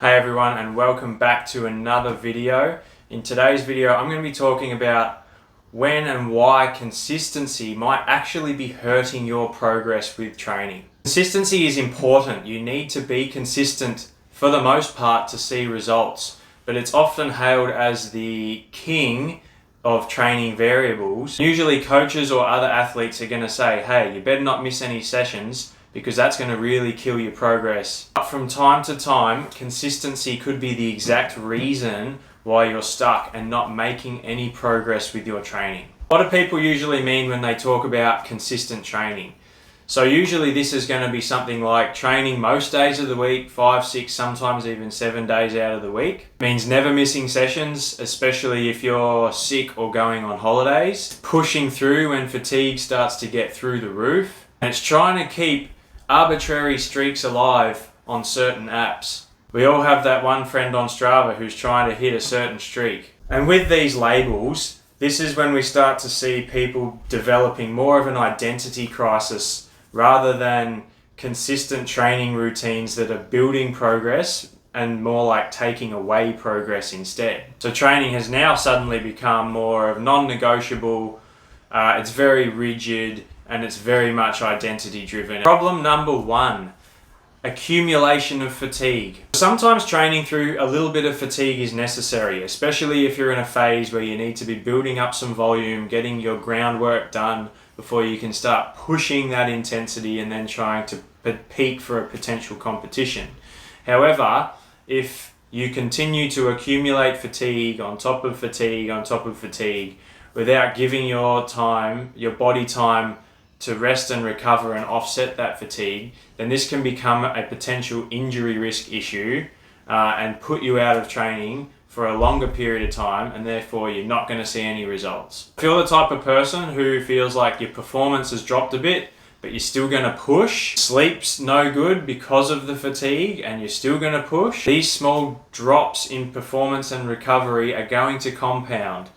Hey everyone, and welcome back to another video. In today's video I'm going to be talking about when and why consistency might actually be hurting your progress with training. Consistency is important. You need to be consistent for the most part to see results, but it's often hailed as the king of training variables. Usually coaches or other athletes are going to say, hey, you better not miss any sessions because that's going to really kill your progress. But from time to time, consistency could be the exact reason why you're stuck and not making any progress with your training. What do people usually mean when they talk about consistent training? So usually this is going to be something like training most days of the week, 5, 6, sometimes even 7 days out of the week. It means never missing sessions, especially if you're sick or going on holidays. Pushing through when fatigue starts to get through the roof. And it's trying to keep arbitrary streaks alive on certain apps. We all have that one friend on Strava who's trying to hit a certain streak. And with these labels, this is when we start to see people developing more of an identity crisis rather than consistent training routines that are building progress and more like taking away progress instead. So training has now suddenly become more of non-negotiable, it's very rigid, and it's very much identity driven. Problem number 1, accumulation of fatigue. Sometimes training through a little bit of fatigue is necessary, especially if you're in a phase where you need to be building up some volume, getting your groundwork done before you can start pushing that intensity and then trying to peak for a potential competition. However, if you continue to accumulate fatigue on top of fatigue on top of fatigue without giving your body time to rest and recover and offset that fatigue, then this can become a potential injury risk issue and put you out of training for a longer period of time, and therefore you're not going to see any results. If you're the type of person who feels like your performance has dropped a bit, but you're still going to push, sleep's no good because of the fatigue, and you're still going to push, these small drops in performance and recovery are going to compound.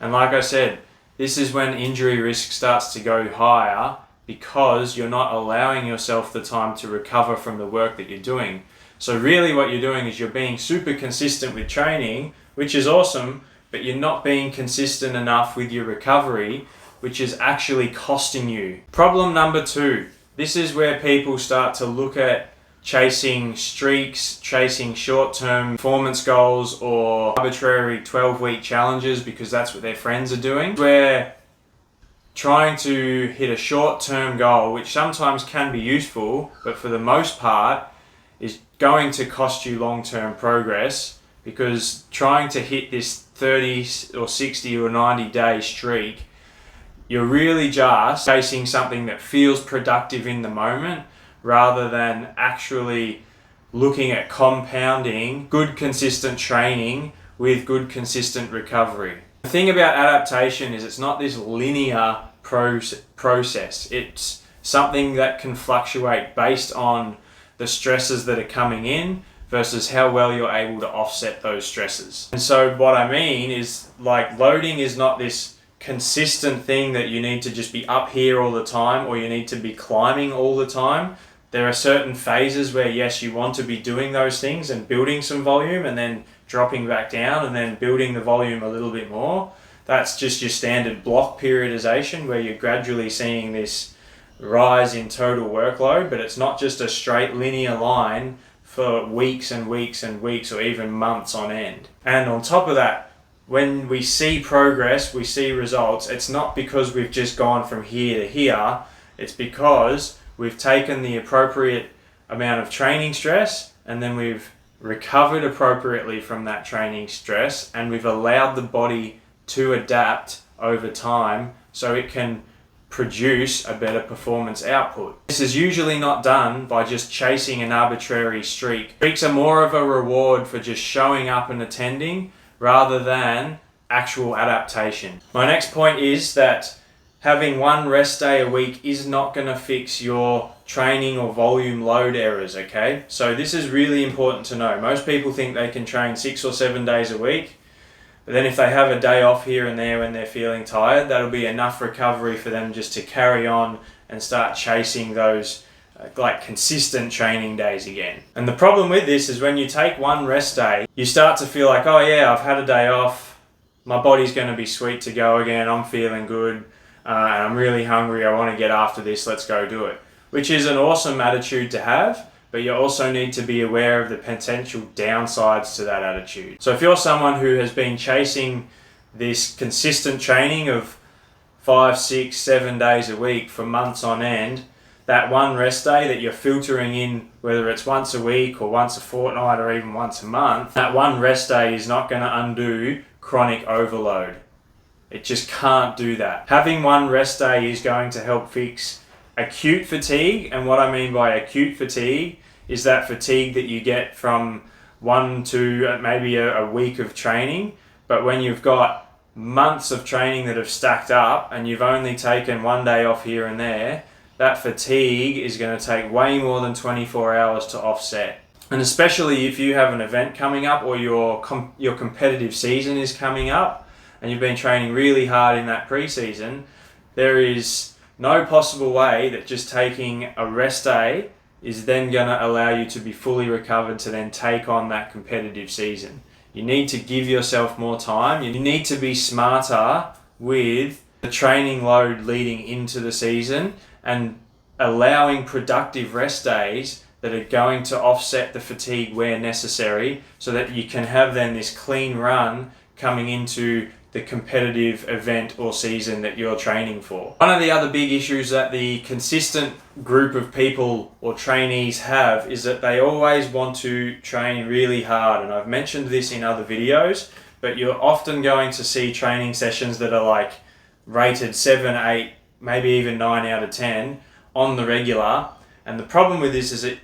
And like I said, this is when injury risk starts to go higher because you're not allowing yourself the time to recover from the work that you're doing. So really what you're doing is you're being super consistent with training, which is awesome, but you're not being consistent enough with your recovery, which is actually costing you. Problem number 2, this is where people start to look at chasing streaks, chasing short-term performance goals or arbitrary 12-week challenges because that's what their friends are doing. Where trying to hit a short-term goal, which sometimes can be useful, but for the most part is going to cost you long-term progress, because trying to hit this 30 or 60 or 90-day streak, you're really just chasing something that feels productive in the moment, rather than actually looking at compounding good consistent training with good consistent recovery. The thing about adaptation is it's not this linear process. It's something that can fluctuate based on the stresses that are coming in versus how well you're able to offset those stresses. And so what I mean is, like, loading is not this consistent thing that you need to just be up here all the time or you need to be climbing all the time. There are certain phases where, yes, you want to be doing those things and building some volume and then dropping back down and then building the volume a little bit more. That's just your standard block periodization where you're gradually seeing this rise in total workload, but it's not just a straight linear line for weeks and weeks and weeks or even months on end. And on top of that, when we see progress, we see results, it's not because we've just gone from here to here, it's because we've taken the appropriate amount of training stress and then we've recovered appropriately from that training stress and we've allowed the body to adapt over time so it can produce a better performance output. This is usually not done by just chasing an arbitrary streak. Streaks are more of a reward for just showing up and attending rather than actual adaptation. My next point is that having one rest day a week is not going to fix your training or volume load errors, okay? So this is really important to know. Most people think they can train 6 or 7 days a week, but then if they have a day off here and there when they're feeling tired, that'll be enough recovery for them just to carry on and start chasing those like consistent training days again. And the problem with this is when you take one rest day, you start to feel like, oh yeah, I've had a day off, my body's going to be sweet to go again, I'm feeling good, and I'm really hungry, I want to get after this, let's go do it. Which is an awesome attitude to have, but you also need to be aware of the potential downsides to that attitude. So if you're someone who has been chasing this consistent training of 5, 6, 7 days a week for months on end, that one rest day that you're filtering in, whether it's once a week or once a fortnight or even once a month, that one rest day is not going to undo chronic overload. It just can't do that. Having one rest day is going to help fix acute fatigue, and what I mean by acute fatigue is that fatigue that you get from 1 to maybe a week of training, but when you've got months of training that have stacked up and you've only taken one day off here and there, that fatigue is going to take way more than 24 hours to offset. And especially if you have an event coming up or your competitive season is coming up and you've been training really hard in that pre-season, there is no possible way that just taking a rest day is then going to allow you to be fully recovered to then take on that competitive season. You need to give yourself more time. You need to be smarter with the training load leading into the season and allowing productive rest days that are going to offset the fatigue where necessary so that you can have then this clean run coming into the competitive event or season that you're training for. One of the other big issues that the consistent group of people or trainees have is that they always want to train really hard. And I've mentioned this in other videos, but you're often going to see training sessions that are like rated 7, 8, maybe even 9 out of 10 on the regular. And the problem with this is that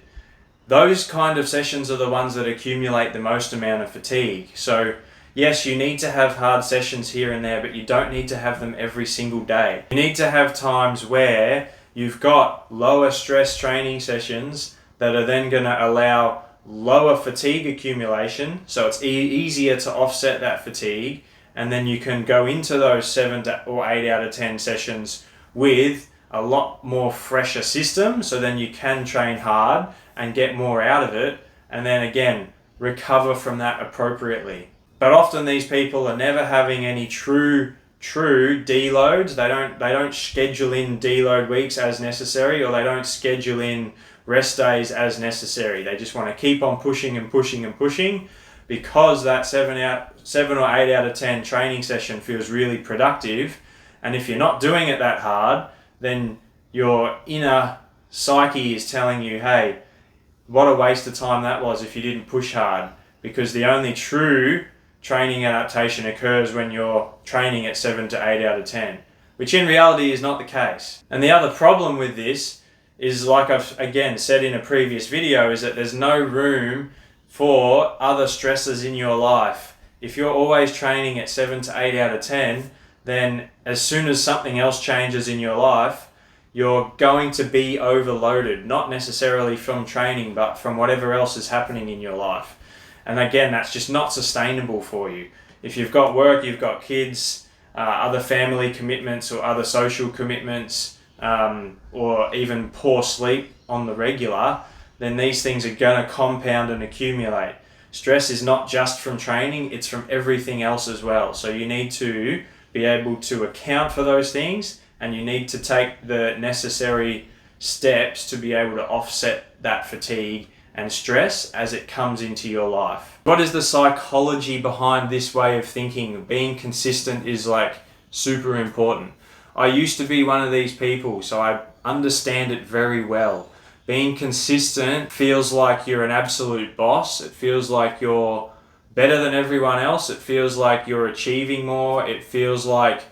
those kind of sessions are the ones that accumulate the most amount of fatigue. So yes, you need to have hard sessions here and there, but you don't need to have them every single day. You need to have times where you've got lower stress training sessions that are then going to allow lower fatigue accumulation, so it's easier to offset that fatigue, and then you can go into those 7 or 8 out of 10 sessions with a lot more fresher system, so then you can train hard and get more out of it, and then again recover from that appropriately. But often these people are never having any true deloads. They don't schedule in deload weeks as necessary, or they don't schedule in rest days as necessary. They just want to keep on pushing and pushing and pushing because that 7 or 8 out of 10 training session feels really productive. And if you're not doing it that hard, then your inner psyche is telling you, hey, what a waste of time that was if you didn't push hard, because the only true training adaptation occurs when you're training at 7 to 8 out of 10, which in reality is not the case. And the other problem with this is, like I've again said in a previous video, is that there's no room for other stresses in your life. If you're always training at 7 to 8 out of 10, then as soon as something else changes in your life, you're going to be overloaded, not necessarily from training, but from whatever else is happening in your life. And again, that's just not sustainable for you. If you've got work, you've got kids, other family commitments or other social commitments, or even poor sleep on the regular, then these things are going to compound and accumulate. Stress is not just from training, it's from everything else as well. So you need to be able to account for those things, and you need to take the necessary steps to be able to offset that fatigue and stress as it comes into your life. What is the psychology behind this way of thinking? Being consistent is like super important. I used to be one of these people, so I understand it very well. Being consistent feels like you're an absolute boss. It feels like you're better than everyone else. It feels like you're achieving more. It feels like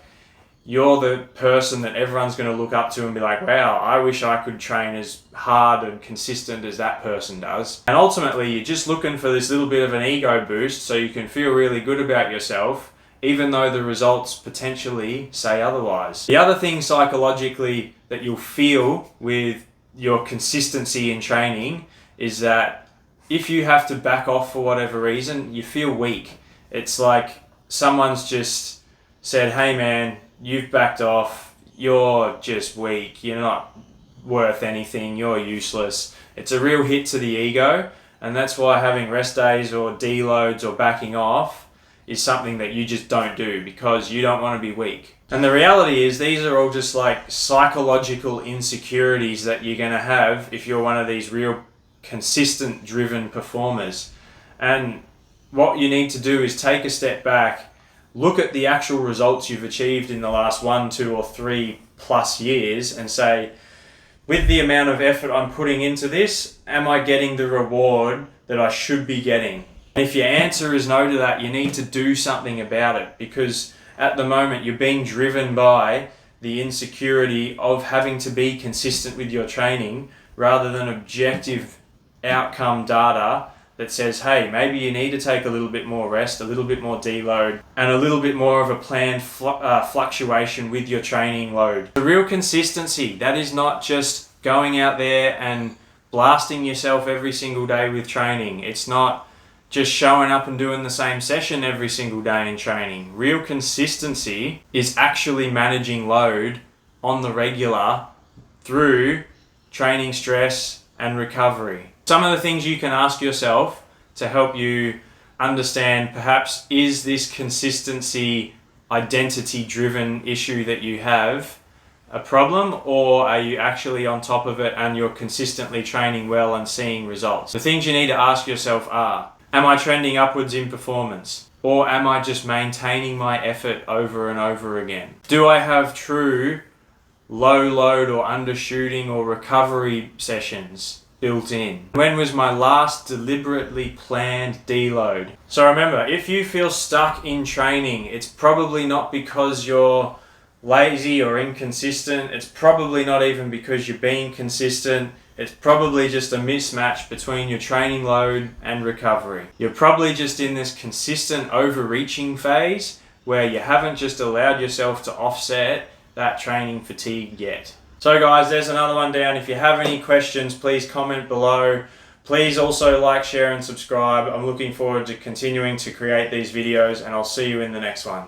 you're the person that everyone's going to look up to and be like, wow, I wish I could train as hard and consistent as that person does. And ultimately, you're just looking for this little bit of an ego boost so you can feel really good about yourself, even though the results potentially say otherwise. The other thing psychologically that you'll feel with your consistency in training is that if you have to back off for whatever reason, you feel weak. It's like someone's just said, hey man, you've backed off, you're just weak, you're not worth anything, you're useless. It's a real hit to the ego, and that's why having rest days or deloads or backing off is something that you just don't do, because you don't want to be weak. And the reality is these are all just like psychological insecurities that you're going to have if you're one of these real consistent driven performers. And what you need to do is take a step back, look at the actual results you've achieved in the last 1, 2 or 3 plus years and say, with the amount of effort I'm putting into this, am I getting the reward that I should be getting? And if your answer is no to that, you need to do something about it, because at the moment you're being driven by the insecurity of having to be consistent with your training rather than objective outcome data that says, hey, maybe you need to take a little bit more rest, a little bit more deload, and a little bit more of a planned fluctuation with your training load. The real consistency, that is not just going out there and blasting yourself every single day with training. It's not just showing up and doing the same session every single day in training. Real consistency is actually managing load on the regular through training stress and recovery. Some of the things you can ask yourself to help you understand, perhaps, is this consistency identity driven issue that you have a problem, or are you actually on top of it and you're consistently training well and seeing results? The things you need to ask yourself are, am I trending upwards in performance? Or am I just maintaining my effort over and over again? Do I have true low load or undershooting or recovery sessions built in? When was my last deliberately planned deload? So remember, if you feel stuck in training, it's probably not because you're lazy or inconsistent. It's probably not even because you're being consistent. It's probably just a mismatch between your training load and recovery. You're probably just in this consistent overreaching phase where you haven't just allowed yourself to offset that training fatigue yet. So guys, there's another one down. If you have any questions, please comment below. Please also like, share and subscribe. I'm looking forward to continuing to create these videos, and I'll see you in the next one.